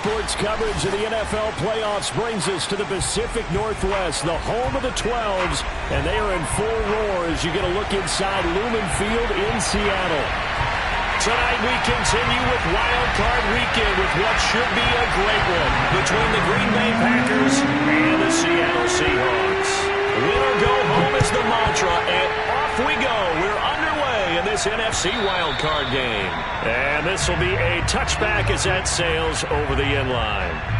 Sports coverage of the NFL playoffs brings us to the Pacific Northwest, the home of the 12s, and they are in full roar as you get a look inside Lumen Field in Seattle. Tonight we continue with Wild Card Weekend with what should be a great one between the Green Bay Packers and the Seattle Seahawks. Win or go home is the mantra, and off we go. We're underway in this NFC Wild Card game. And this will be a touchback as that sails over the end line.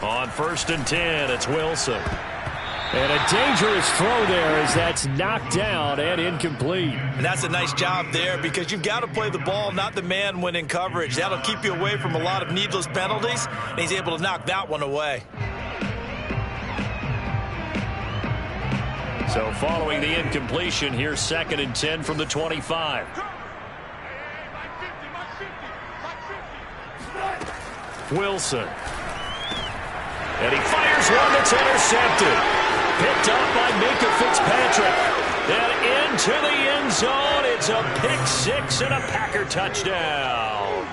On 1st and 10, it's Wilson. And a dangerous throw there as that's knocked down and incomplete. And that's a nice job there because you've got to play the ball, not the man when in coverage. That'll keep you away from a lot of needless penalties, and he's able to knock that one away. So following the incompletion, here's 2nd and 10 from the 25. Wilson. And he fires one that's intercepted. Picked up by Minkah Fitzpatrick. And into the end zone. It's a pick six and a Packer touchdown.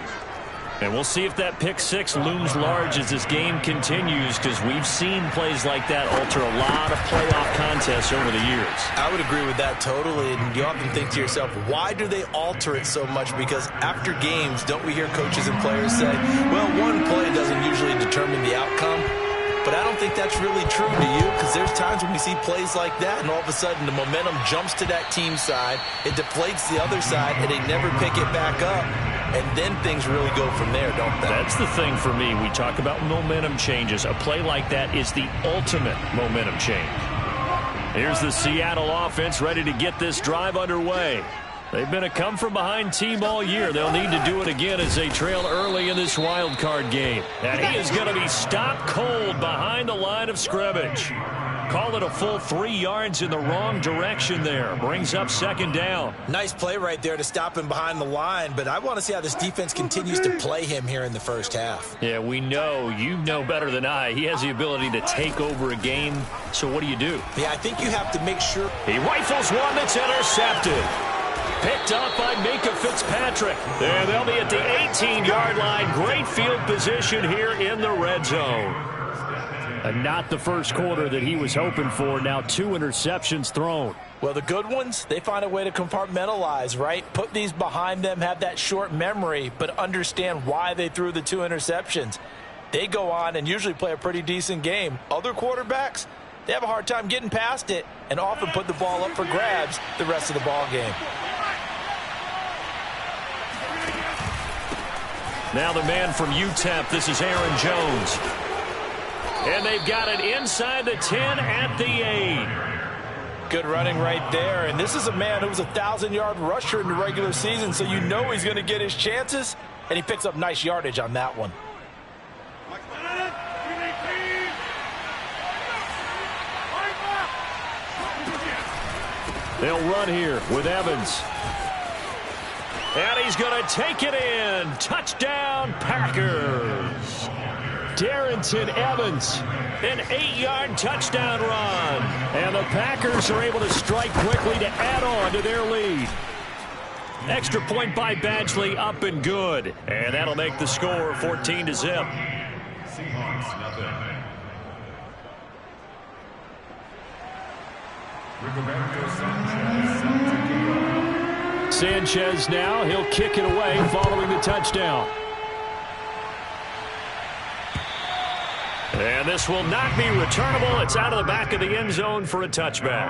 And we'll see if that pick six looms large as this game continues, because we've seen plays like that alter a lot of playoff contests over the years. I would agree with that totally. And you often think to yourself, why do they alter it so much? Because after games, don't we hear coaches and players say, well, one play doesn't usually determine the outcome? But I don't think that's really true to you, because there's times when we see plays like that, and all of a sudden the momentum jumps to that team side, it deflates the other side, and they never pick it back up. And then things really go from there, don't they? That's the thing for me. We talk about momentum changes. A play like that is the ultimate momentum change. Here's the Seattle offense ready to get this drive underway. They've been a come-from-behind team all year. They'll need to do it again as they trail early in this wild card game. And he is going to be stopped cold behind the line of scrimmage. Call it a full 3 yards in the wrong direction there. Brings up 2nd down. Nice play right there to stop him behind the line, but I want to see how this defense continues to play him here in the first half. Yeah, we know. You know better than I. He has the ability to take over a game. So what do? Yeah, I think you have to make sure. He rifles one that's intercepted. Picked up by Minkah Fitzpatrick. And they'll be at the 18-yard line. Great field position here in the red zone. And not the first quarter that he was hoping for. Now 2 interceptions thrown. Well, the good ones, they find a way to compartmentalize, right? Put these behind them, have that short memory, but understand why they threw the 2 interceptions. They go on and usually play a pretty decent game. Other quarterbacks, they have a hard time getting past it and often put the ball up for grabs the rest of the ball game. Now the man from UTEP, this is Aaron Jones. And they've got it inside the 10 at the 8. Good running right there. And this is a man who was a 1,000-yard rusher in the regular season, so you know he's going to get his chances. And he picks up nice yardage on that one. They'll run here with Evans. And he's going to take it in. Touchdown, Packers. Darrynton Evans, an 8-yard touchdown run. And the Packers are able to strike quickly to add on to their lead. Extra point by Badgley, up and good. And that'll make the score 14-0. Seahawks, nothing. Rigoberto Sanchez to kick off. Sanchez now, he'll kick it away following the touchdown. And this will not be returnable. It's out of the back of the end zone for a touchback.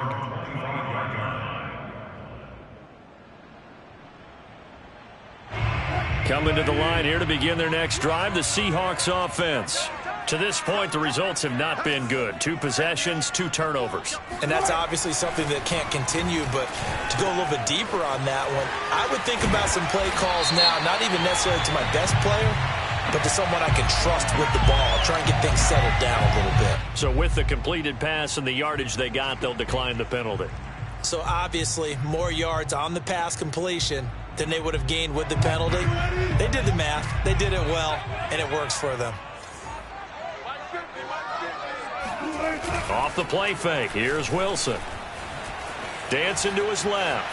Coming to the line here to begin their next drive, the Seahawks offense. To this point, the results have not been good. 2 possessions, 2 turnovers. And that's obviously something that can't continue, but to go a little bit deeper on that one, I would think about some play calls now, not even necessarily to my best player, but to someone I can trust with the ball. Try and get things settled down a little bit. So with the completed pass and the yardage they got, they'll decline the penalty. So obviously, more yards on the pass completion than they would have gained with the penalty. They did the math. They did it well, and it works for them. Off the play fake, here's Wilson. Dancing to his left.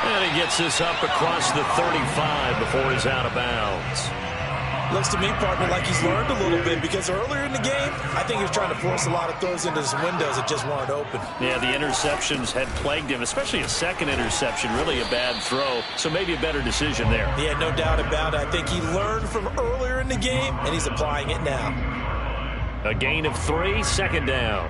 And he gets this up across the 35 before he's out of bounds. Looks to me, partner, like he's learned a little bit because earlier in the game, I think he was trying to force a lot of throws into some windows that just weren't open. Yeah, the interceptions had plagued him, especially a second interception, really a bad throw. So maybe a better decision there. Yeah, no doubt about it. I think he learned from earlier in the game, and he's applying it now. A gain of 3, 2nd down.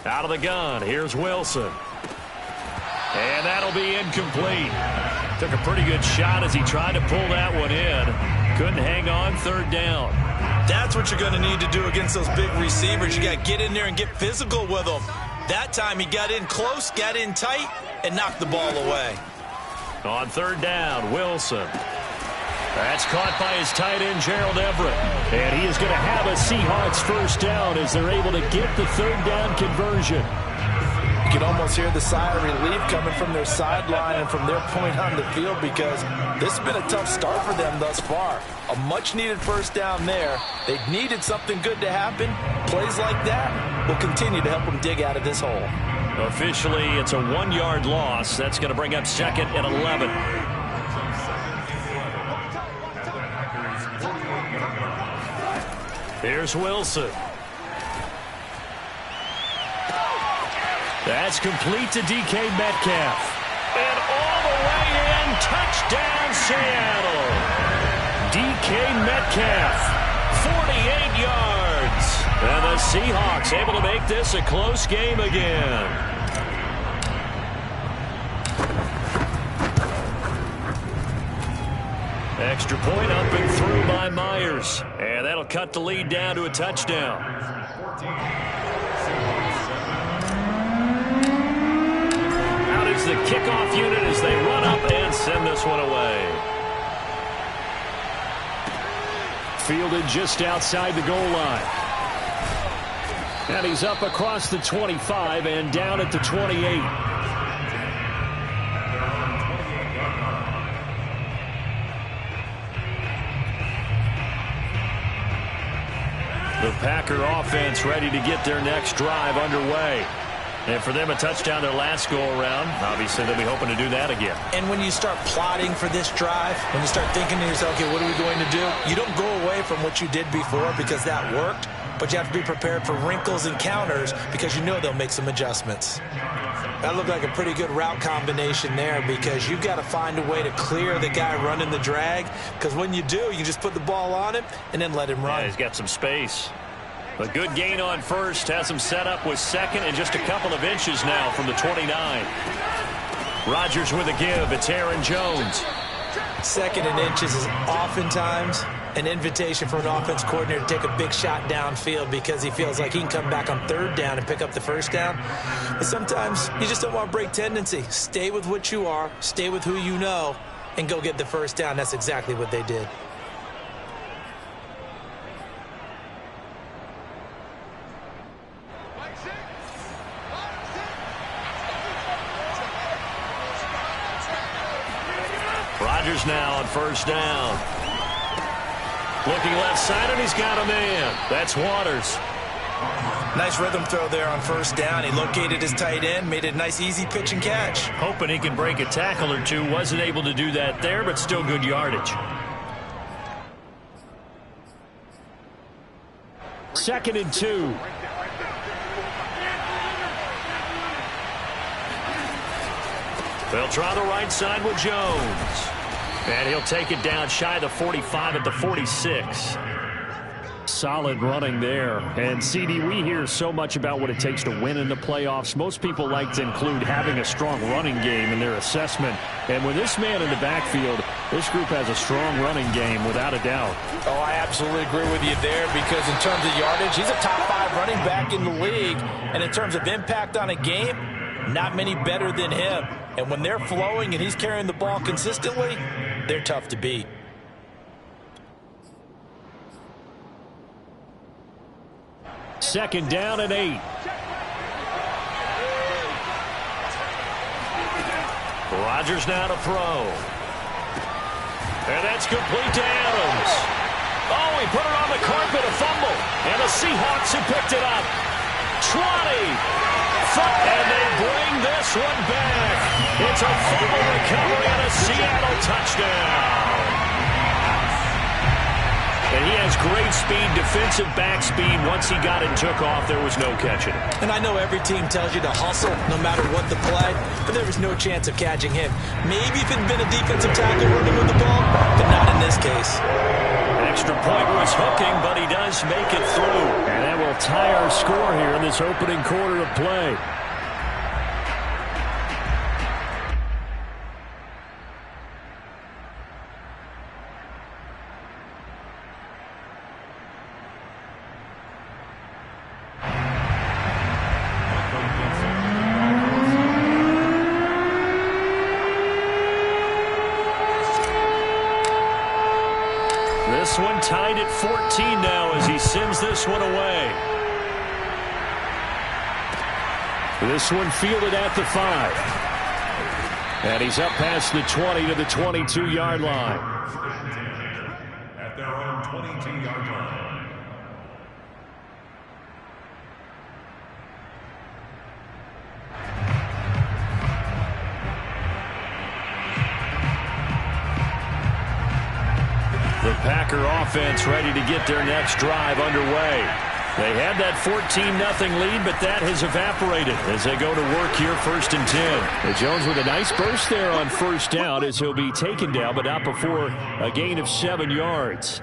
Out of the gun, here's Wilson. And that'll be incomplete. Took a pretty good shot as he tried to pull that one in. Couldn't hang on, 3rd down. That's what you're going to need to do against those big receivers. You got to get in there and get physical with them. That time he got in close, got in tight, and knocked the ball away. On 3rd down, Wilson. That's caught by his tight end, Gerald Everett. And he is going to have a Seahawks 1st down as they're able to get the 3rd down conversion. You can almost hear the sigh of relief coming from their sideline and from their point on the field because this has been a tough start for them thus far. A much-needed 1st down there. They needed something good to happen. Plays like that will continue to help them dig out of this hole. Officially, it's a 1-yard loss. That's going to bring up 2nd and 11. Here's Wilson. That's complete to DK Metcalf. And all the way in, touchdown Seattle. DK Metcalf, 48 yards. And the Seahawks able to make this a close game again. Extra point up and through by Myers. And that'll cut the lead down to a touchdown. Out is the kickoff unit as they run up and send this one away. Fielded just outside the goal line. And he's up across the 25 and down at the 28. The Packer offense ready to get their next drive underway. And for them, a touchdown their last go-around. Obviously, they'll be hoping to do that again. And when you start plotting for this drive, when you start thinking to yourself, okay, what are we going to do? You don't go away from what you did before because that worked, but you have to be prepared for wrinkles and counters because you know they'll make some adjustments. That looked like a pretty good route combination there because you've got to find a way to clear the guy running the drag because when you do, you just put the ball on him and then let him run. Yeah, he's got some space. A good gain on 1st, has him set up with 2nd and just a couple of inches now from the 29. Rodgers with a give. It's Aaron Jones. 2nd and inches is oftentimes an invitation for an offense coordinator to take a big shot downfield because he feels like he can come back on 3rd down and pick up the 1st down. But sometimes you just don't want to break tendency. Stay with what you are, stay with who you know, and go get the 1st down. That's exactly what they did. Rodgers now on 1st down. Looking left side, and he's got a man. That's Waters. Nice rhythm throw there on 1st down. He located his tight end, made a nice easy pitch and catch. Hoping he can break a tackle or two. Wasn't able to do that there, but still good yardage. 2nd and 2. They'll try the right side with Jones. And he'll take it down shy of the 45 at the 46. solid running there. And, CD, we hear so much about what it takes to win in the playoffs. Most people like to include having a strong running game in their assessment. And with this man in the backfield, this group has a strong running game without a doubt. Oh, I absolutely agree with you there, because in terms of yardage, he's a top 5 running back in the league. And in terms of impact on a game, not many better than him. And when they're flowing and he's carrying the ball consistently, they're tough to beat. Second down and 8. Rodgers now to throw. And that's complete to Adams. Oh, he put it on the carpet, a fumble. And the Seahawks have picked it up. 20. And they bring this one back. It's a fumble recovery and a Seattle touchdown. And he has great speed, defensive back speed. Once he got it and took off, there was no catching it. And I know every team tells you to hustle no matter what the play, but there was no chance of catching him. Maybe if it had been a defensive tackle running with the ball, but not in this case. An extra point was hooking, but he does make it through. And that will tie our score here in this opening quarter of play. This one tied at 14 now as he sends this one away. This one fielded at the 5. And he's up past the 20 to the 22-yard line. At their own 22-yard line. The Packer offense ready to get their next drive underway. They had that 14-0 lead, but that has evaporated as they go to work here, 1st and 10. And Jones with a nice burst there on first down as he'll be taken down, but not before a gain of 7 yards.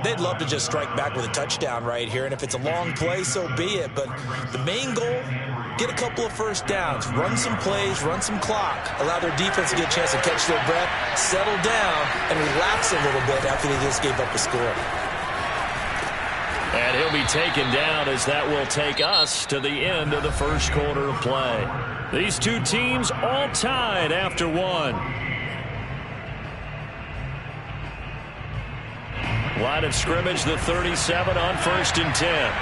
They'd love to just strike back with a touchdown right here, and if it's a long play, so be it. But the main goal, get a couple of first downs, run some plays, run some clock, allow their defense to get a chance to catch their breath, settle down, and relax a little bit after they just gave up a score. And he'll be taken down as that will take us to the end of the first quarter of play. These two teams all tied after one. Line of scrimmage, the 37 on 1st and 10.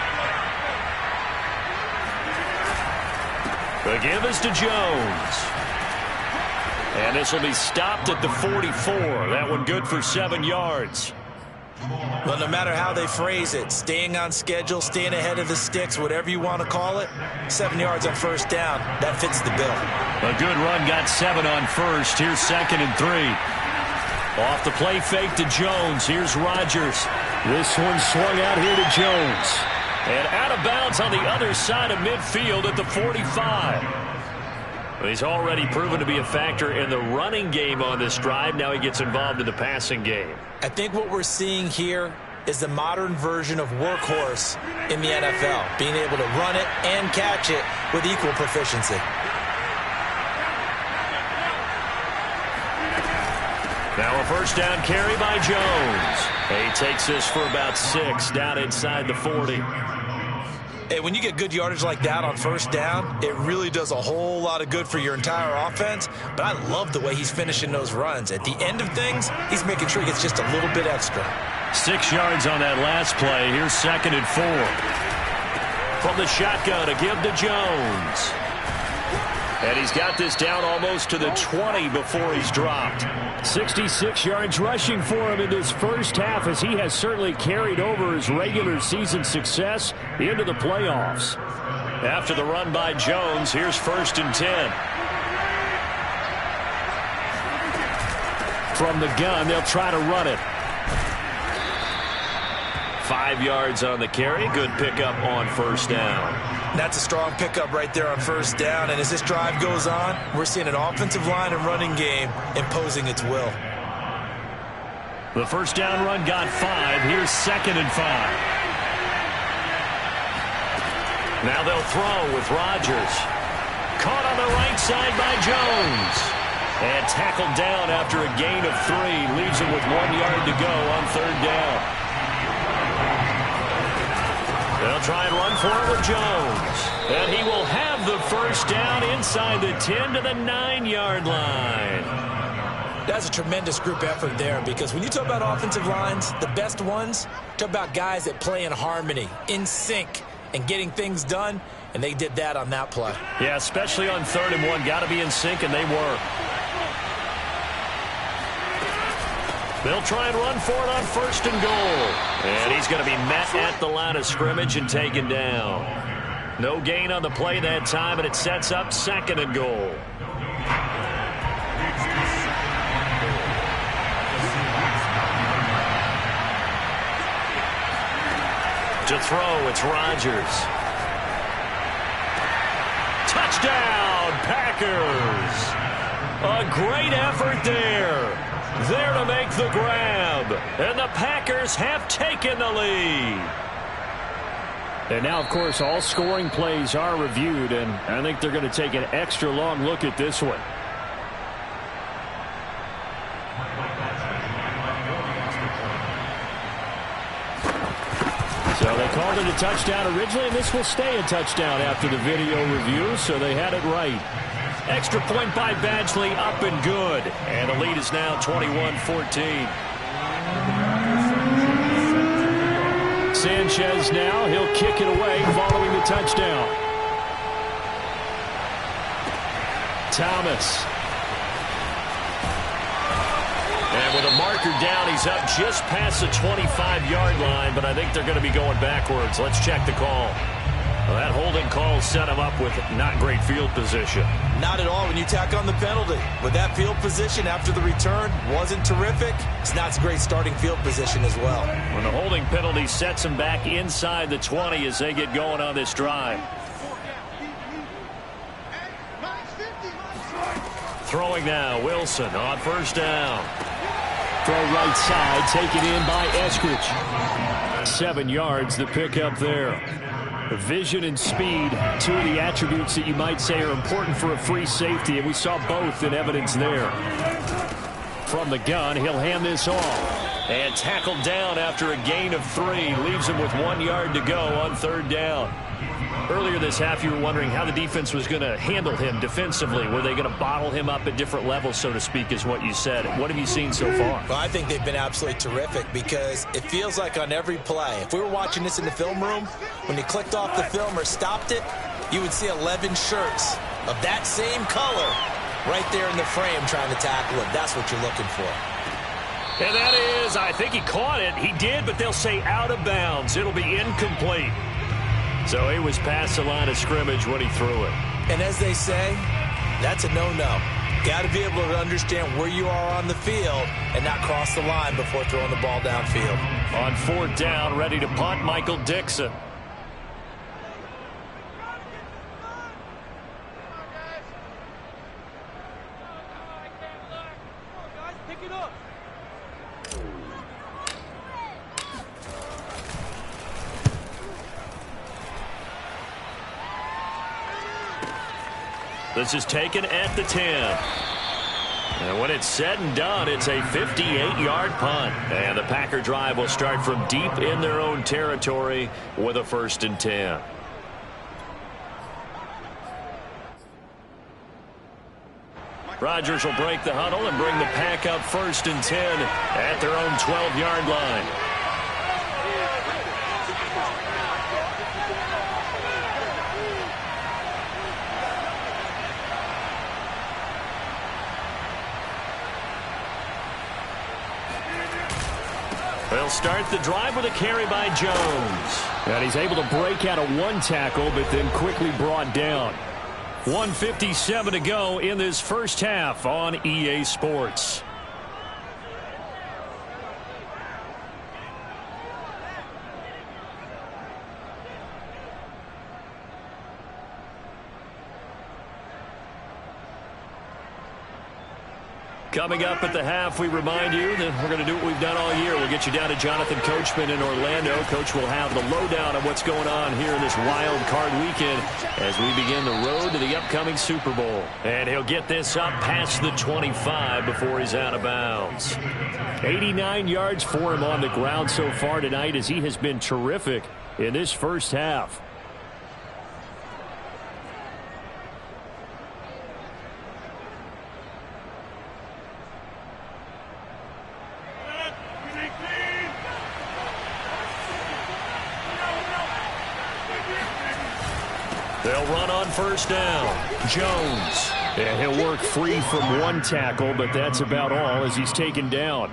The give is to Jones. And this will be stopped at the 44. That one good for 7 yards. Well, no matter how they phrase it, staying on schedule, staying ahead of the sticks, whatever you want to call it, 7 yards on first down, that fits the bill. A good run, got 7 on first. Here's 2nd and 3. Off the play fake to Jones. Here's Rodgers. This one swung out here to Jones. And out of bounds on the other side of midfield at the 45. He's already proven to be a factor in the running game on this drive. Now he gets involved in the passing game. I think what we're seeing here is the modern version of workhorse in the NFL, being able to run it and catch it with equal proficiency. Now a first down carry by Jones. He takes this for about 6 down inside the 40. Hey, when you get good yardage like that on first down, it really does a whole lot of good for your entire offense. But I love the way he's finishing those runs. At the end of things, he's making sure he gets just a little bit extra. 6 yards on that last play. Here's 2nd and 4. From the shotgun, a give to Jones. And he's got this down almost to the 20 before he's dropped. 66 yards rushing for him in this first half, as he has certainly carried over his regular season success into the playoffs. After the run by Jones, here's 1st and 10. From the gun, they'll try to run it. 5 yards on the carry. Good pickup on first down. That's a strong pickup right there on first down. And as this drive goes on, we're seeing an offensive line and running game imposing its will. The first down run got 5. Here's 2nd and 5. Now they'll throw with Rodgers. Caught on the right side by Jones. And tackled down after a gain of 3. Leaves him with 1 yard to go on 3rd down. They'll try and run for it with Jones. And he will have the 1st down inside the 10 to the 9-yard line. That's a tremendous group effort there, because when you talk about offensive lines, the best ones, talk about guys that play in harmony, in sync, and getting things done, and they did that on that play. Yeah, especially on 3rd and 1. Got to be in sync, and they were. They'll try and run for it on 1st and goal. And he's going to be met at the line of scrimmage and taken down. No gain on the play that time, and it sets up 2nd and goal. To throw, it's Rodgers. Touchdown, Packers. A great effort there. There to make the grab. And the Packers have taken the lead. And now, of course, all scoring plays are reviewed, and I think they're going to take an extra long look at this one. So they called it a touchdown originally, and this will stay a touchdown after the video review, so they had it right. Extra point by Badgley, up and good. And the lead is now 21-14. Sanchez now, he'll kick it away following the touchdown. Thomas. And with a marker down, he's up just past the 25-yard line, but I think they're going to be going backwards. Let's check the call. Well, that holding call set him up with not great field position. Not at all when you tack on the penalty. With that field position after the return wasn't terrific, it's not a great starting field position as well. When the holding penalty sets him back inside the 20 as they get going on this drive. Throwing now, Wilson on 1st down. Throw right side, taken in by Eskridge. 7 yards, the pickup there. Vision and speed, 2 of the attributes that you might say are important for a free safety, and we saw both in evidence there. From the gun, he'll hand this off. And tackled down after a gain of 3. Leaves him with 1 yard to go on 3rd down. Earlier this half, you were wondering how the defense was going to handle him defensively. Were they going to bottle him up at different levels, so to speak, is what you said. What have you seen so far? Well, I think they've been absolutely terrific, because it feels like on every play, if we were watching this in the film room, when you clicked off the film or stopped it, you would see 11 shirts of that same color right there in the frame trying to tackle him. That's what you're looking for. And that is, I think he caught it. He did, but they'll say out of bounds. It'll be incomplete. So he was past the line of scrimmage when he threw it. And as they say, that's a no-no. Got to be able to understand where you are on the field and not cross the line before throwing the ball downfield. On 4th down, ready to punt, Michael Dixon. This is taken at the 10. And when it's said and done, it's a 58-yard punt. And the Packer drive will start from deep in their own territory with a 1st and 10. Rodgers will break the huddle and bring the Pack up 1st and 10 at their own 12-yard line. They'll start the drive with a carry by Jones. And he's able to break out of 1 tackle, but then quickly brought down. 1:57 to go in this first half on EA Sports. Coming up at the half, we remind you that we're going to do what we've done all year. We'll get you down to Jonathan Coachman in Orlando. Coach will have the lowdown on what's going on here in this wild card weekend as we begin the road to the upcoming Super Bowl. And he'll get this up past the 25 before he's out of bounds. 89 yards for him on the ground so far tonight as he has been terrific in this first half. They'll run on first down. Jones. And he'll work free from one tackle, but that's about all as he's taken down.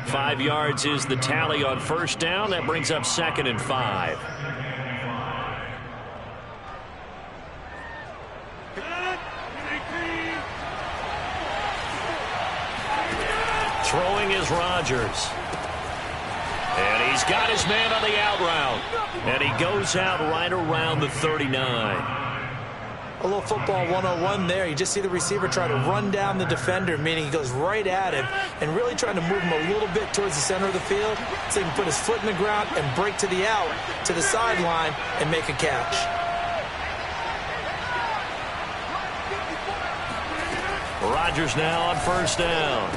5 yards is the tally on first down. That brings up 2nd and 5. Throwing is Rodgers. And he's got his man on the out route. And he goes out right around the 39. A little football 101 there. You just see the receiver try to run down the defender, meaning he goes right at him and really trying to move him a little bit towards the center of the field so he can put his foot in the ground and break to the out, to the sideline, and make a catch. Rodgers now on first down.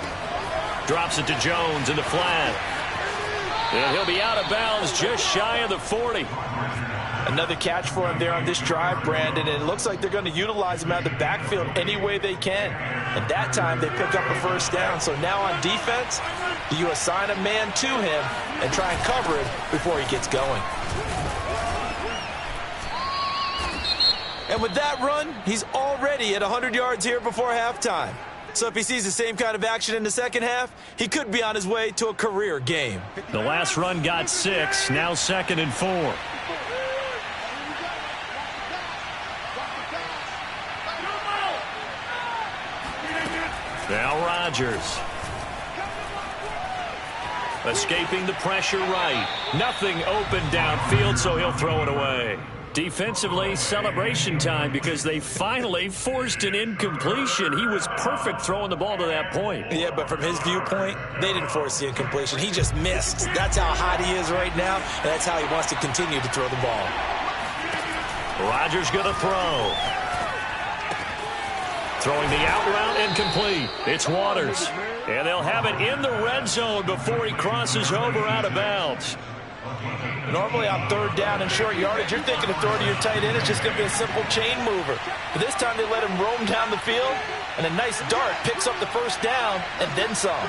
Drops it to Jones in the flat. And he'll be out of bounds just shy of the 40. Another catch for him there on this drive, Brandon, and it looks like they're going to utilize him out of the backfield any way they can. And that time they pick up a first down. So now on defense, do you assign a man to him and try and cover it before he gets going? And with that run, he's already at 100 yards here before halftime. So if he sees the same kind of action in the second half, he could be on his way to a career game. The last run got 6, now 2nd and 4. Now Rodgers. Escaping the pressure right. Nothing open downfield, so he'll throw it away. Defensively, celebration time because they finally forced an incompletion. He was perfect throwing the ball to that point. Yeah, but from his viewpoint, they didn't force the incompletion. He just missed. That's how hot he is right now, and that's how he wants to continue to throw the ball. Rodgers going to throw. Throwing the out route incomplete. It's Waters. And they'll have it in the red zone before he crosses over out of bounds. Normally on third down and short yardage, you're thinking of throwing to your tight end. It's just going to be a simple chain mover. But this time they let him roam down the field, and a nice dart picks up the first down and then some.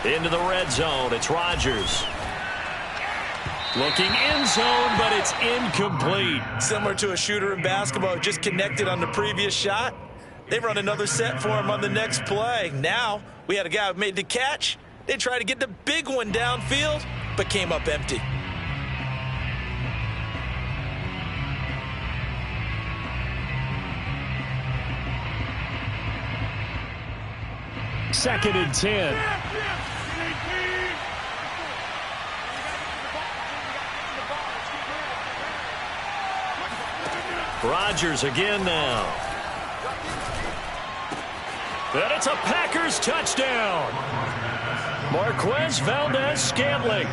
Into the red zone. It's Rodgers. Looking end zone, but it's incomplete. Similar to a shooter in basketball who just connected on the previous shot. They run another set for him on the next play. Now we had a guy who made the catch. They tried to get the big one downfield, but came up empty. Second and 10. Rodgers again now. And it's a Packers touchdown. Marquez Valdez-Scantling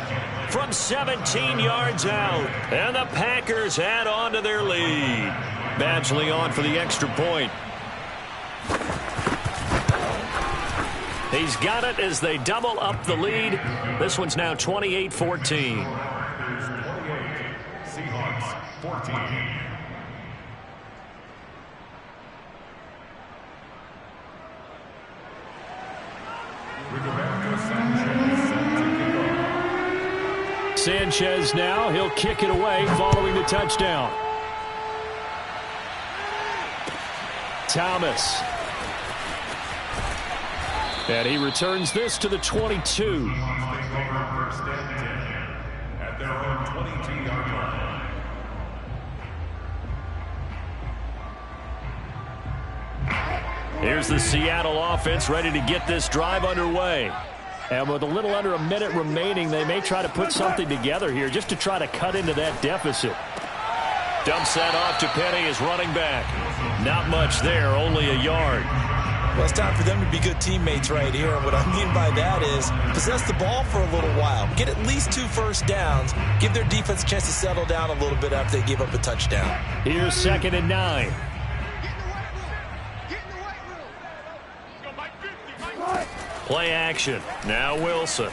from 17 yards out. And the Packers add on to their lead. Badgley on for the extra point. He's got it as they double up the lead. This one's now 28-14. Seahawks 14. Sanchez now, he'll kick it away following the touchdown. Thomas. And he returns this to the 22. First and 10 at their own 22-yard line. Here's the Seattle offense ready to get this drive underway. And with a little under a minute remaining, they may try to put something together here just to try to cut into that deficit. Dumps that off to Penny as running back. Not much there, only a yard. Well, it's time for them to be good teammates right here. And what I mean by that is possess the ball for a little while. Get at least 2 first downs. Give their defense a chance to settle down a little bit after they give up a touchdown. Here's 2nd and 9. Play action. Now Wilson.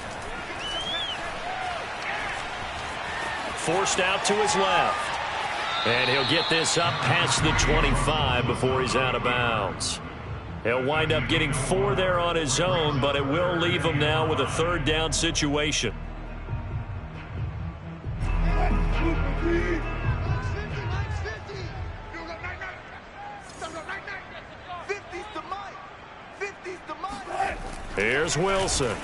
Forced out to his left. And he'll get this up past the 25 before he's out of bounds. He'll wind up getting 4 there on his own, but it will leave him now with a 3rd down situation. Here's Wilson.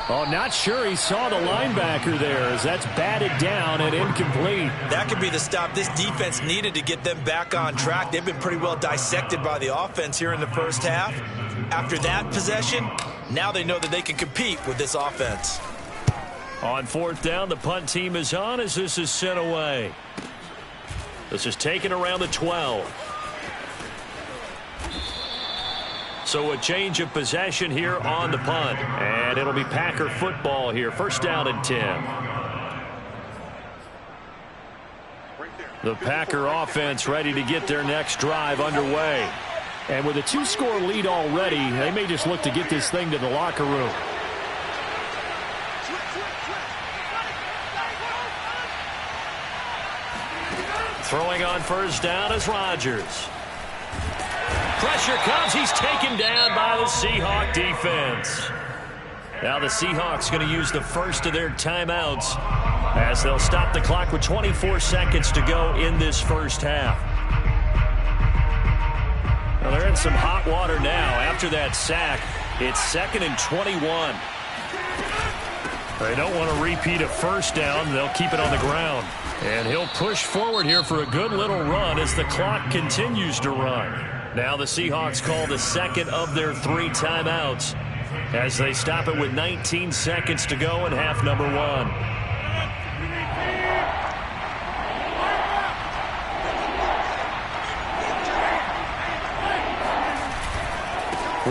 Oh, not sure he saw the linebacker there as that's batted down and incomplete. That could be the stop this defense needed to get them back on track. They've been pretty well dissected by the offense here in the first half. After that possession, now they know that they can compete with this offense. On 4th down, the punt team is on as this is sent away. This is taken around the 12. So a change of possession here on the punt. And it'll be Packer football here. 1st down and 10. The Packer offense ready to get their next drive underway. And with a 2-score lead already, they may just look to get this thing to the locker room. Throwing on 1st down is Rodgers. Pressure comes. He's taken down by the Seahawk defense. Now the Seahawks going to use the first of their timeouts as they'll stop the clock with 24 seconds to go in this first half. Well, they're in some hot water now. After that sack, it's 2nd and 21. They don't want to repeat a 1st down. They'll keep it on the ground. And he'll push forward here for a good little run as the clock continues to run. Now the Seahawks call the 2nd of their 3 timeouts as they stop it with 19 seconds to go in half number 1.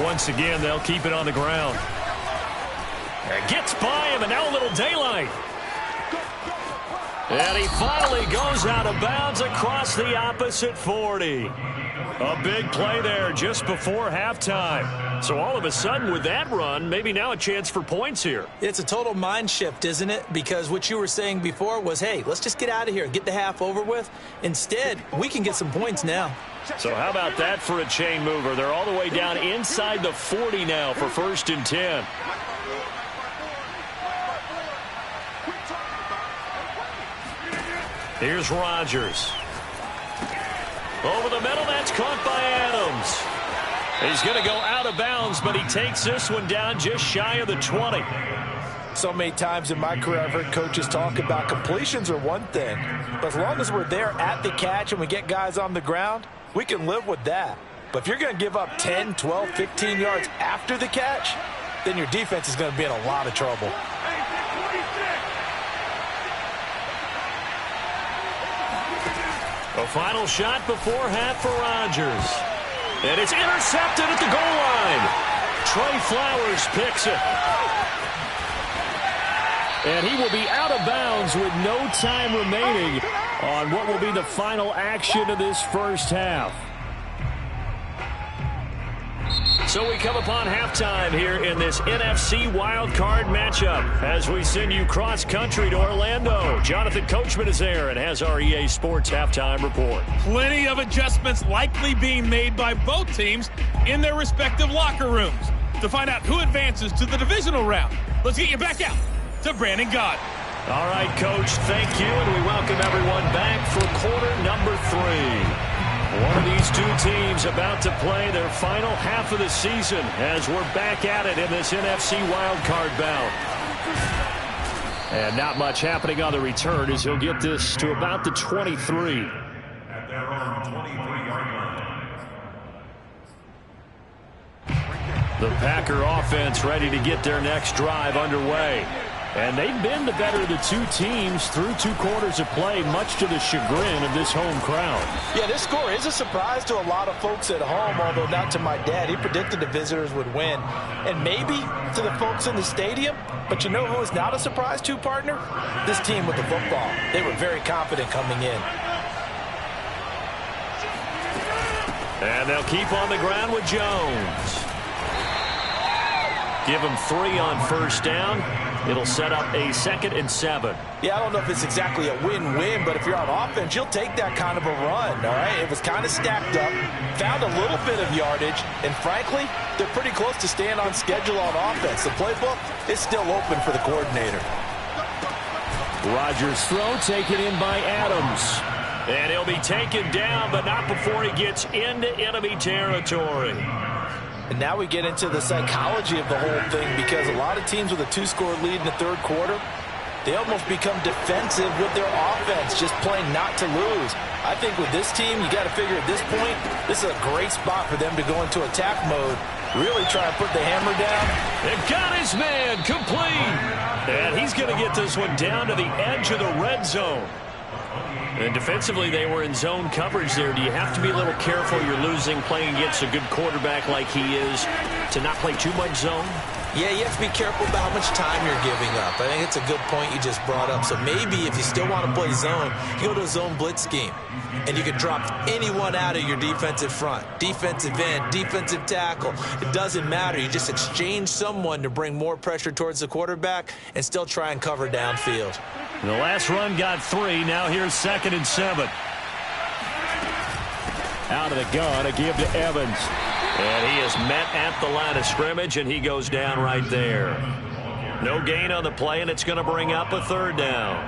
Once again, they'll keep it on the ground. It gets by him, and now a little daylight. And he finally goes out of bounds across the opposite 40. A big play there just before halftime. So all of a sudden with that run, maybe now a chance for points here. It's a total mind shift, isn't it? Because what you were saying before was, hey, let's just get out of here, get the half over with. Instead, we can get some points now. So how about that for a chain mover? They're all the way down inside the 40 now for 1st and 10. Here's Rodgers. Over the middle, that's caught by Adams. He's going to go out of bounds, but he takes this one down just shy of the 20. So many times in my career I've heard coaches talk about completions are one thing. But as long as we're there at the catch and we get guys on the ground, we can live with that. But if you're going to give up 10, 12, 15 yards after the catch, then your defense is going to be in a lot of trouble. A final shot before half for Rodgers. And it's intercepted at the goal line. Trey Flowers picks it. And he will be out of bounds with no time remaining on what will be the final action of this first half. So we come upon halftime here in this NFC wildcard matchup as we send you cross-country to Orlando. Jonathan Coachman is there and has our EA Sports halftime report. Plenty of adjustments likely being made by both teams in their respective locker rooms. To find out who advances to the divisional round, let's get you back out to Brandon Gaudin. All right, Coach, thank you, and we welcome everyone back for quarter number 3. One of these two teams about to play their final half of the season as we're back at it in this NFC wildcard bout. And not much happening on the return as he'll get this to about the 23. At their own 23-yard line. The Packer offense ready to get their next drive underway. And they've been the better of the two teams through 2 quarters of play, much to the chagrin of this home crowd. Yeah, this score is a surprise to a lot of folks at home, although not to my dad. He predicted the visitors would win. And maybe to the folks in the stadium. But you know who is not a surprise to, partner? This team with the football. They were very confident coming in. And they'll keep on the ground with Jones. Give him 3 on first down. It'll set up a 2nd and 7. Yeah, I don't know if it's exactly a win-win, but if you're on offense, you'll take that kind of a run, all right? It was kind of stacked up, found a little bit of yardage, and frankly, they're pretty close to staying on schedule on offense. The playbook is still open for the coordinator. Rodgers' throw taken in by Adams. And he'll be taken down, but not before he gets into enemy territory. And now we get into the psychology of the whole thing, because a lot of teams with a 2-score lead in the 3rd quarter, they almost become defensive with their offense, just playing not to lose. I think with this team, you got to figure at this point, this is a great spot for them to go into attack mode, really try and put the hammer down. They've got his man complete. And he's going to get this one down to the edge of the red zone. And defensively, they were in zone coverage there. Do you have to be a little careful? You're losing, playing against a good quarterback like he is, to not play too much zone? Yeah, you have to be careful about how much time you're giving up. I think it's a good point you just brought up. So maybe if you still want to play zone, you go to a zone blitz scheme. And you can drop anyone out of your defensive front. Defensive end, defensive tackle. It doesn't matter. You just exchange someone to bring more pressure towards the quarterback and still try and cover downfield. The last run got 3. Now here's 2nd and 7. Out of the gun, a give to Evans. And he is met at the line of scrimmage, and he goes down right there. No gain on the play, and it's going to bring up a 3rd down.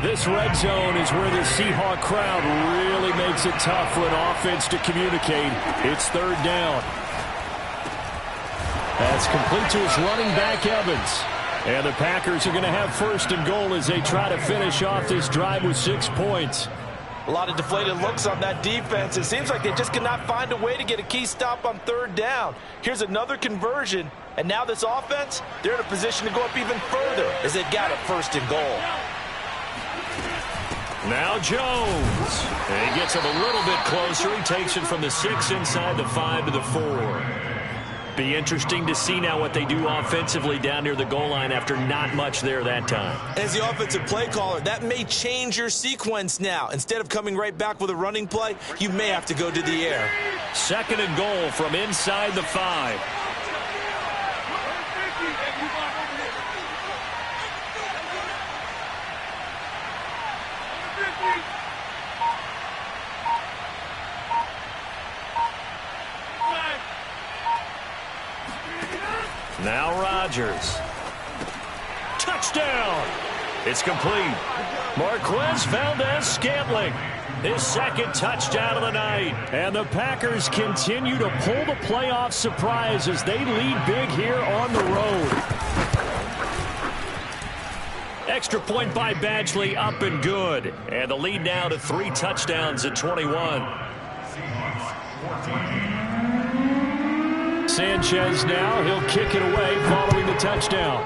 This red zone is where the Seahawk crowd really makes it tough for an offense to communicate. It's 3rd down. That's complete to his running back, Evans. And the Packers are going to have 1st and goal as they try to finish off this drive with 6 points. A lot of deflated looks on that defense. It seems like they just cannot find a way to get a key stop on 3rd down. Here's another conversion, and now this offense, they're in a position to go up even further as they've got it 1st and goal. Now Jones. And he gets him a little bit closer. He takes it from the 6 inside the 5 to the 4. Be interesting to see now what they do offensively down near the goal line after not much there that time. As the offensive play caller, that may change your sequence now. Instead of coming right back with a running play, you may have to go to the air. 2nd and goal from inside the 5. Now Rodgers. Touchdown. It's complete. Marquez Valdes-Scantling. His 2nd touchdown of the night. And the Packers continue to pull the playoff surprise as they lead big here on the road. Extra point by Badgley, up and good. And the lead now to 3 touchdowns at 21. Sanchez now, he'll kick it away following the touchdown.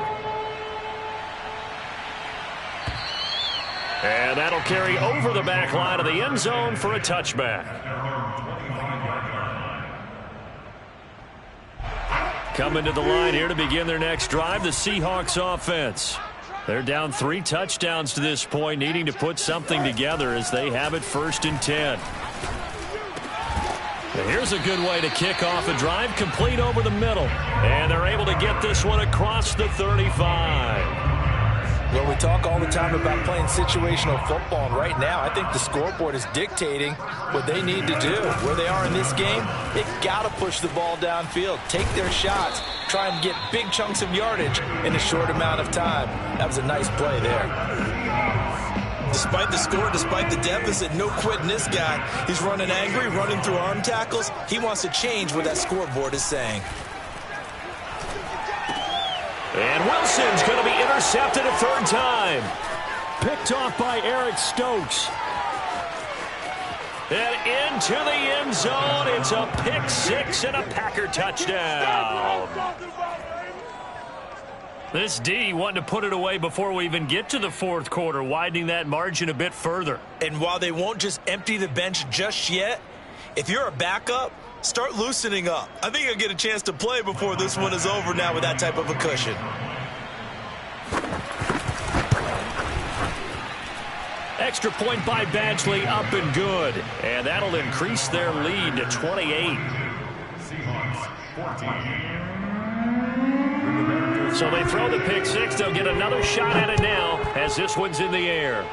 And that'll carry over the back line of the end zone for a touchback. Coming to the line here to begin their next drive, the Seahawks offense. They're down 3 touchdowns to this point, needing to put something together as they have it 1st and 10. Here's a good way to kick off a drive, complete over the middle. And they're able to get this one across the 35. Well, we talk all the time about playing situational football, and right now I think the scoreboard is dictating what they need to do. Where they are in this game, they've got to push the ball downfield, take their shots, try and get big chunks of yardage in a short amount of time. That was a nice play there. Despite the score, despite the deficit, no quitting this guy. He's running angry, running through arm tackles. He wants to change what that scoreboard is saying. And Wilson's going to be intercepted a 3rd time. Picked off by Eric Stokes. And into the end zone. It's a pick 6 and a Packer touchdown. This D wanting to put it away before we even get to the fourth quarter, widening that margin a bit further. And while they won't just empty the bench just yet, if you're a backup, start loosening up. I think you'll get a chance to play before this one is over now with that type of a cushion. Extra point by Badgley, up and good. And that'll increase their lead to 28. Seahawks 14. So they throw the pick six. They'll get another shot at it now as this one's in the air.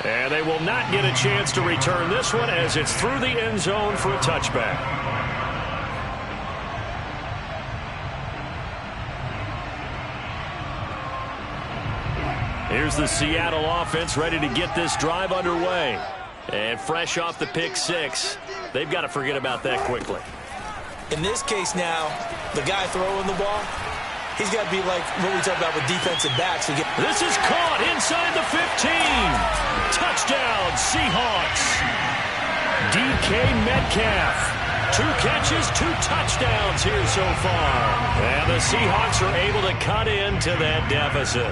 And they will not get a chance to return this one as it's through the end zone for a touchback. Here's the Seattle offense ready to get this drive underway. And fresh off the pick six, they've got to forget about that quickly. In this case now, the guy throwing the ball, he's got to be like what we talk about with defensive backs. This is caught inside the 15. Touchdown, Seahawks. DK Metcalf. 2 catches, 2 touchdowns here so far. And the Seahawks are able to cut into that deficit.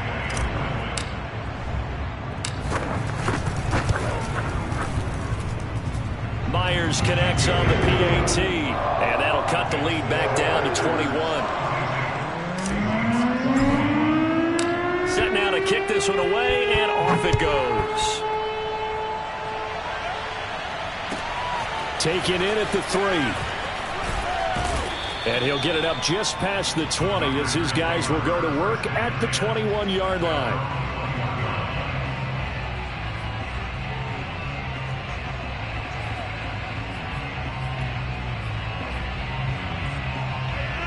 Myers connects on the PAT, and that'll cut the lead back down to 21. Set now to kick this one away, and off it goes. Taken in at the 3. And he'll get it up just past the 20 as his guys will go to work at the 21-yard line.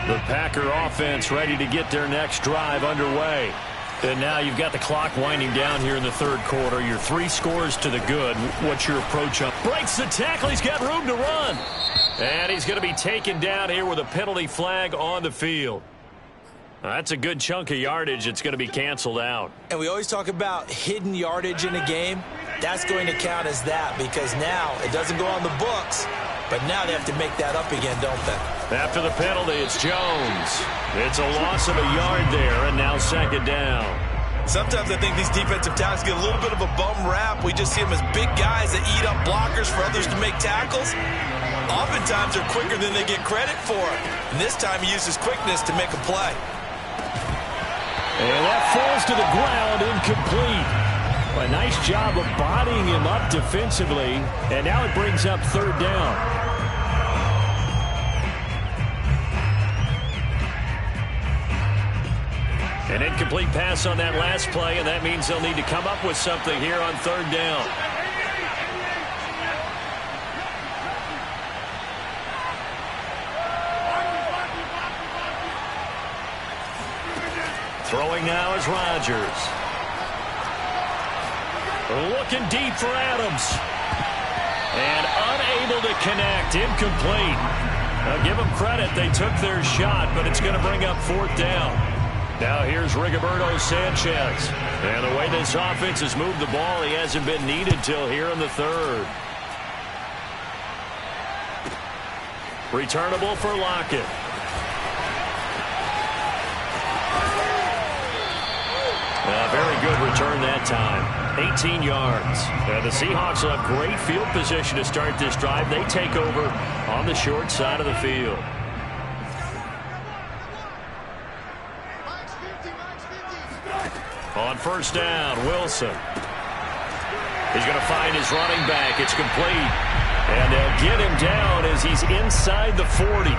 The Packer offense ready to get their next drive underway. And now you've got the clock winding down here in the third quarter. Your 3 scores to the good. What's your approach up? Breaks the tackle. He's got room to run. And he's going to be taken down here with a penalty flag on the field. That's a good chunk of yardage. It's going to be canceled out. And we always talk about hidden yardage in a game. That's going to count as that because now it doesn't go on the books. But now they have to make that up again, don't they? After the penalty, it's Jones. It's a loss of a yard there, and now second down. Sometimes I think these defensive tackles get a little bit of a bum rap. We just see them as big guys that eat up blockers for others to make tackles. Oftentimes they're quicker than they get credit for. And this time he uses quickness to make a play. And that falls to the ground, incomplete. A nice job of bodying him up defensively, and now it brings up third down. An incomplete pass on that last play, and that means they'll need to come up with something here on third down. Throwing now is Rodgers. Looking deep for Adams. And unable to connect. Incomplete. Now give them credit. They took their shot, but it's going to bring up fourth down. Now here's Rigoberto Sanchez. And the way this offense has moved the ball, he hasn't been needed till here in the third. Returnable for Lockett. Very good return that time. 18 yards. The Seahawks will have great field position to start this drive. They take over on the short side of the field. On first down, Wilson. He's going to find his running back. It's complete. And they'll get him down as he's inside the 40.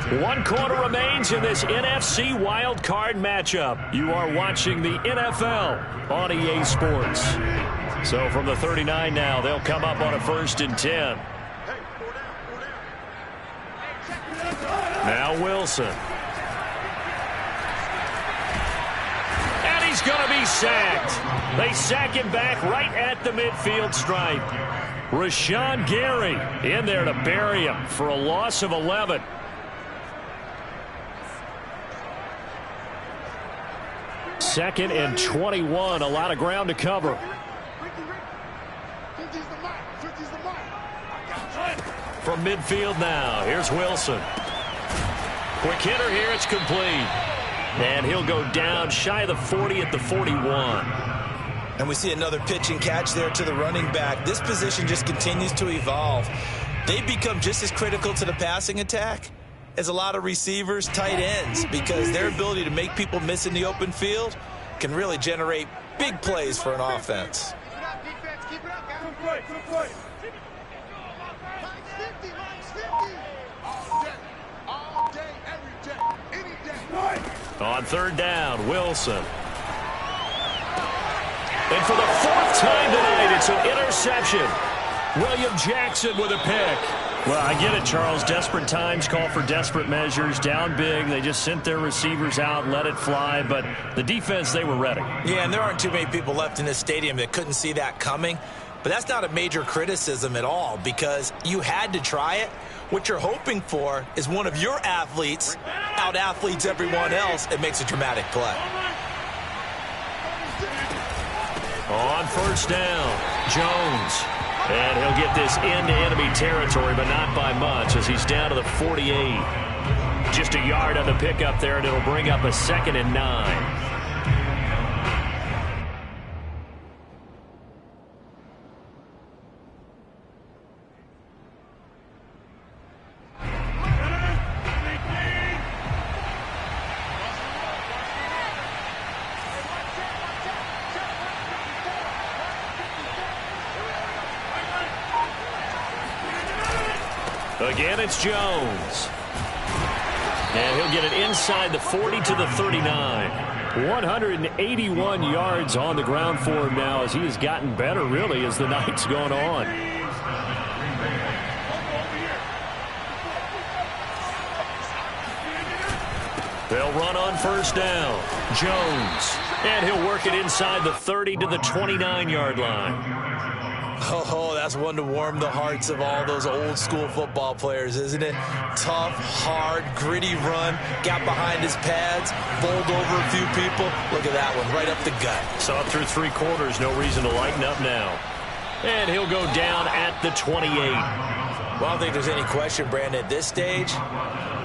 1 quarter remains in this NFC wildcard matchup. You are watching the NFL on EA Sports. So from the 39 now, they'll come up on a 1st and 10. Now Wilson. And he's going to be sacked. They sack him back right at the midfield stripe. Rashawn Gary in there to bury him for a loss of 11. Second and 21. A lot of ground to cover. From midfield now, here's Wilson. Quick hitter here, it's complete. And he'll go down shy of the 40 at the 41. And we see another pitch and catch there to the running back. This position just continues to evolve. They become just as critical to the passing attack as a lot of receivers, tight ends, because their ability to make people miss in the open field can really generate big plays for an offense. On third down, Wilson. And for the fourth time tonight, it's an interception. William Jackson with a pick. Well, I get it, Charles. Desperate times call for desperate measures. Down big, they just sent their receivers out, let it fly. But the defense, they were ready. Yeah, and there aren't too many people left in this stadium that couldn't see that coming. But that's not a major criticism at all, because you had to try it. What you're hoping for is one of your athletes out-athletes everyone else and makes a dramatic play. On first down, Jones. And he'll get this into enemy territory, but not by much, as he's down to the 48. Just a yard on the pickup there, and it'll bring up a 2nd and 9. Again, it's Jones. And he'll get it inside the 40 to the 39. 181 yards on the ground for him now, as he has gotten better, really, as the night's gone on. They'll run on first down. Jones. And he'll work it inside the 30 to the 29-yard line. Oh, that's one to warm the hearts of all those old-school football players, isn't it? Tough, hard, gritty run. Got behind his pads, bowled over a few people. Look at that one, right up the gut. Saw it through 3 quarters. No reason to lighten up now. And he'll go down at the 28. Well, I don't think there's any question, Brandon, at this stage,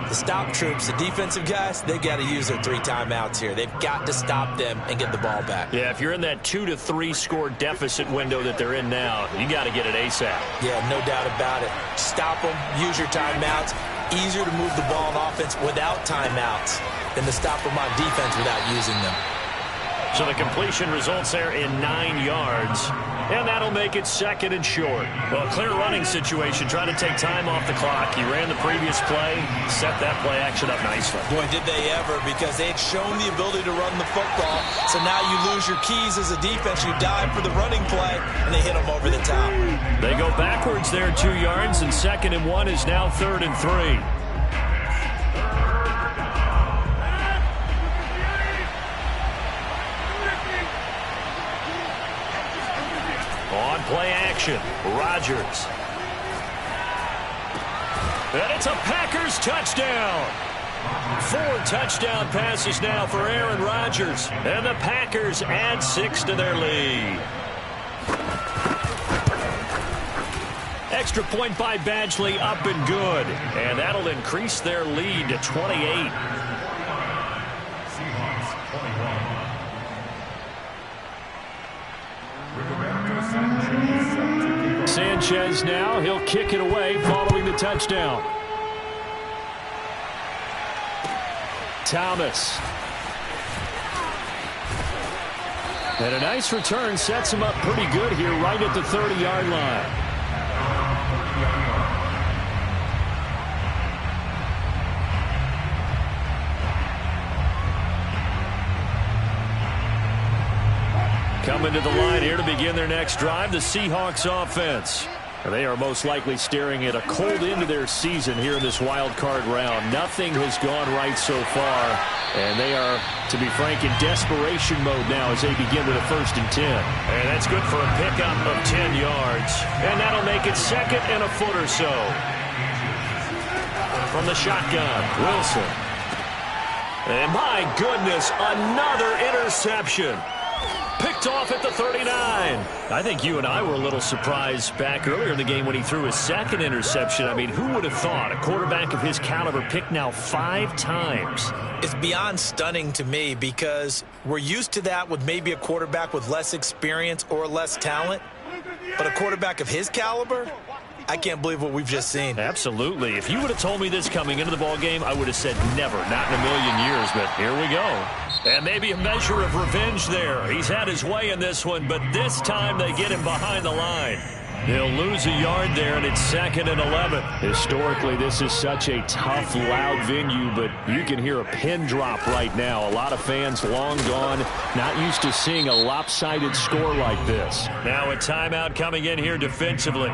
the stop troops, the defensive guys, they got to use their 3 timeouts here. They've got to stop them and get the ball back. Yeah, if you're in that 2 to 3 score deficit window that they're in now, you got to get it ASAP. Yeah, no doubt about it. Stop them, use your timeouts. Easier to move the ball on offense without timeouts than to stop them on defense without using them. So the completion results there in 9 yards. And that'll make it 2nd and short. Well, clear running situation, trying to take time off the clock. He ran the previous play, set that play action up nicely. Boy, did they ever, because they had shown the ability to run the football. So now you lose your keys as a defense. You dive for the running play, and they hit them over the top. They go backwards there 2 yards, and 2nd and 1 is now 3rd and 3. On play action, Rodgers. And it's a Packers touchdown. 4 touchdown passes now for Aaron Rodgers. And the Packers add 6 to their lead. Extra point by Badgley, up and good. And that'll increase their lead to 28. Sanchez now, he'll kick it away following the touchdown. Thomas. And a nice return sets him up pretty good here right at the 30-yard line. Coming to the line here to begin their next drive, the Seahawks offense. They are most likely staring at a cold end to their season here in this wild card round. Nothing has gone right so far, and they are, to be frank, in desperation mode now as they begin with a 1st and 10. And that's good for a pickup of 10 yards. And that'll make it 2nd and a foot or so. From the shotgun, Wilson. And my goodness, another interception. Picked picked off at the 39. I think you and I were a little surprised back earlier in the game when he threw his second interception. I mean, who would have thought a quarterback of his caliber picked now 5 times? It's beyond stunning to me because we're used to that with maybe a quarterback with less experience or less talent. But a quarterback of his caliber, I can't believe what we've just seen. Absolutely. If you would have told me this coming into the ball game, I would have said never, not in a million years, but here we go. And maybe a measure of revenge there. He's had his way in this one, but this time they get him behind the line. They'll lose a yard there, and it's 2nd and 11. Historically, this is such a tough, loud venue, but you can hear a pin drop right now. A lot of fans long gone, not used to seeing a lopsided score like this. Now a timeout coming in here defensively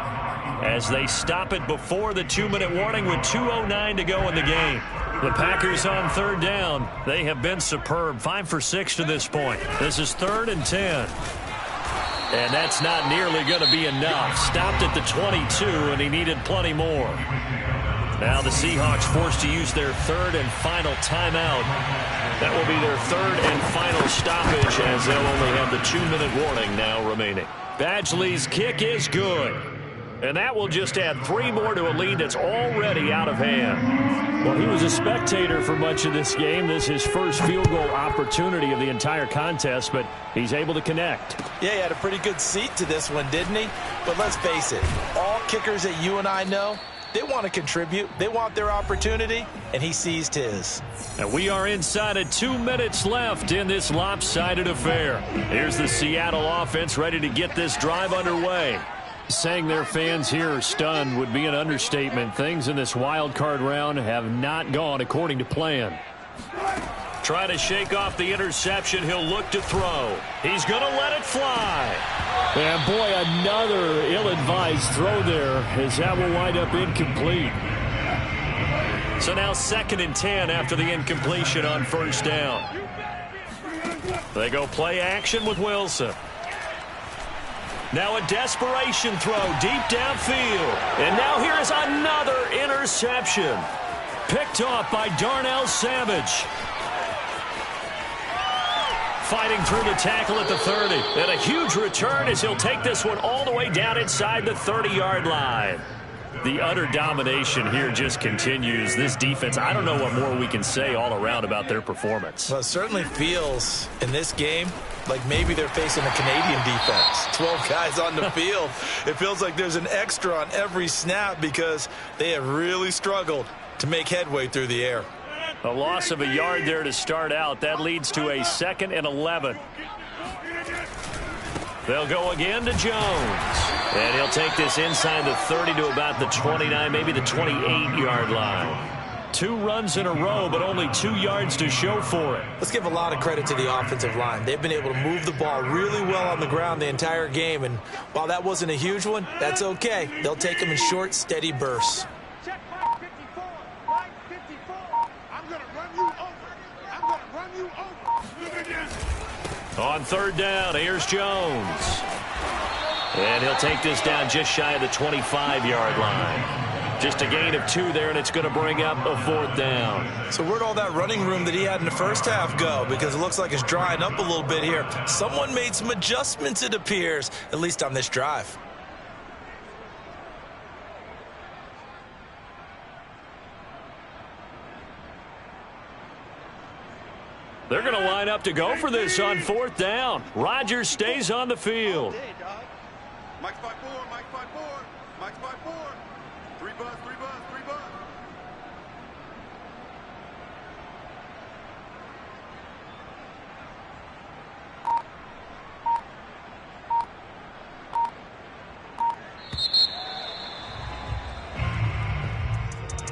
as they stop it before the 2-minute warning with 2:09 to go in the game. The Packers on 3rd down. They have been superb, 5 for 6 to this point. This is 3rd and 10. And that's not nearly going to be enough. Stopped at the 22, and he needed plenty more. Now the Seahawks forced to use their 3rd and final timeout. That will be their 3rd and final stoppage as they'll only have the 2-minute warning now remaining. Badgley's kick is good. And that will just add 3 more to a lead that's already out of hand. Well, he was a spectator for much of this game. This is his first field goal opportunity of the entire contest, but he's able to connect. Yeah, he had a pretty good seat to this one, didn't he? But let's face it, all kickers that you and I know, they want to contribute. They want their opportunity, and he seized his. And we are inside of 2 minutes left in this lopsided affair. Here's the Seattle offense ready to get this drive underway. Saying their fans here are stunned would be an understatement. Things in this wild card round have not gone according to plan. Try to shake off the interception. He'll look to throw. He's going to let it fly. And boy, another ill-advised throw there as that will wind up incomplete. So now 2nd and 10 after the incompletion on 1st down. They go play action with Wilson. Now a desperation throw deep downfield. And now here is another interception. Picked off by Darnell Savage. Fighting through the tackle at the 30. And a huge return as he'll take this one all the way down inside the 30-yard line. The utter domination here just continues. This defense, I don't know what more we can say all around about their performance. Well, it certainly feels in this game like maybe they're facing a Canadian defense. 12 guys on the field. It feels like there's an extra on every snap because they have really struggled to make headway through the air. A loss of a yard there to start out. That leads to a 2nd and 11. They'll go again to Jones. And he'll take this inside the 30 to about the 29, maybe the 28-yard line. 2 runs in a row, but only 2 yards to show for it. Let's give a lot of credit to the offensive line. They've been able to move the ball really well on the ground the entire game. And while that wasn't a huge one, that's okay. They'll take them in short, steady bursts. Check mark 54. Line 54. I'm going to run you over. I'm going to run you over. Look again. On 3rd down, here's Jones. And he'll take this down just shy of the 25-yard line. Just a gain of 2 there, and it's going to bring up a 4th down. So where'd all that running room that he had in the first half go? Because it looks like it's drying up a little bit here. Someone made some adjustments, it appears, at least on this drive. They're going to line up to go for this on 4th down. Rodgers stays on the field. Mike's by 4. Mike's by 4. Mike's by 4. 3 buzz, 3 buzz, 3 buzz.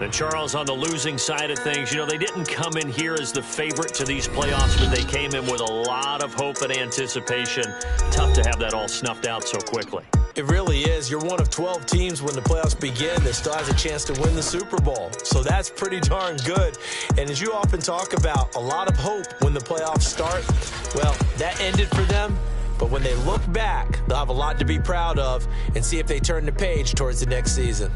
And Charles, on the losing side of things, you know, they didn't come in here as the favorite to these playoffs, but they came in with a lot of hope and anticipation. Tough to have that all snuffed out so quickly. It really is. You're one of 12 teams when the playoffs begin that still has a chance to win the Super Bowl. So that's pretty darn good. And as you often talk about, a lot of hope when the playoffs start. Well, that ended for them. But when they look back, they'll have a lot to be proud of and see if they turn the page towards the next season.